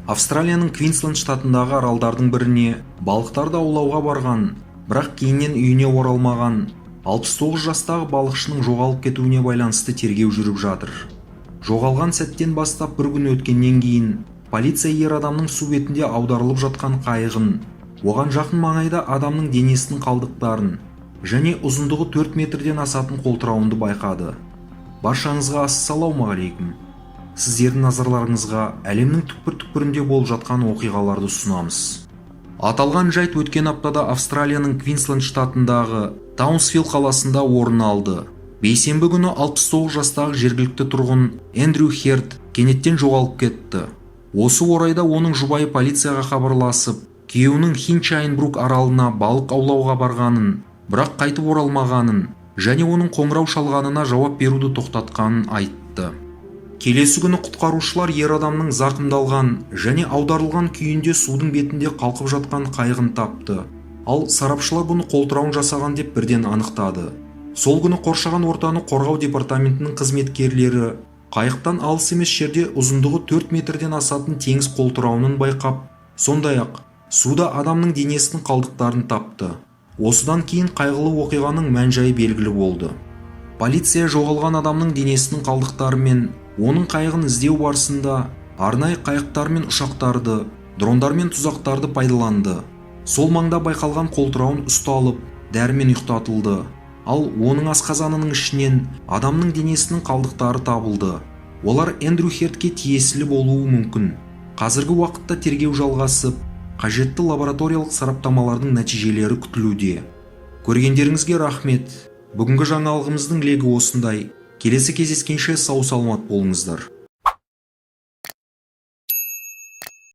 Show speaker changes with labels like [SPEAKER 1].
[SPEAKER 1] Австралияның Квинсленд штатындағы аралдардың біріне балықтарды аулауға барған, бірақ кейіннен үйіне оралмаған 69 жастағы балықшының жоғалып кетуіне байланысты тергеу жүріп жатыр. Жоғалған сәттен бастап бір күн өткеннен кейін полиция ер адамның су бетінде аударылып жатқан қайығын, оған жақын маңайда адамның денесінің қалдықтарын және ұзындығы 4 метрден асатын қолтырауынды байқады. Баршаңызға ассалаумағалейкум. Сіздердің назарларыңызға әлемнің түкпір-түкпірінде болып жатқан оқиғаларды ұсынамыз. Аталған жайт өткен аптада Австралияның Квинсленд штатындағы Таунсвилл қаласында орын алды. Бейсенбі күні 69 жастағы жергілікті тұрғын Эндрю Херд кенеттен жоғалып кетті. Осы орайда оның жұбайы полицияға хабарласып, күйеуінің Хинчайнбрук аралына балық аулауға барғанын, бірақ қайтып оралмағанын және оның қоңырау шалғанына жауап беруді тоқтатқанын айтты. Келесі күні құтқарушылар ер адамның зақымдалған және аударылған күйінде судың бетінде қалқып жатқан қайығын тапты. Ал сарапшылар бұны қолтырауын жасаған деп бірден анықтады. Сол күні қоршаған ортаны қорғау департаментінің қызметкерлері қайықтан алыс емес жерде ұзындығы 4 метрден асатын теңіз қолтырауынын байқап, сондай-ақ суда адамның денесінің қалдықтарын тапты. Осыдан кейін қайғылы оқиғаның мән-жайы белгілі болды. Полиция жоғалған адамның денесінің қалдықтары мен оның қайығын іздеу барысында арнайы қайықтар мен ұшақтарды, дрондар мен тұзақтарды пайдаланды. Сол маңда байқалған қолтырауын ұсталып, дәрімен ұйықтатылды. Ал оның асқазанының ішінен адамның денесінің қалдықтары табылды. Олар Эндрю Хердке тиесілі болуы мүмкін. Қазіргі уақытта тергеу жалғасып, қажетті лабораториялық сараптамалардың нәтижелері күтілуде. Көргендеріңізге рахмет. Бүгінгі жаңалығымыздың легі осындай. Келесі кездескенше сау саламат болыңыздар.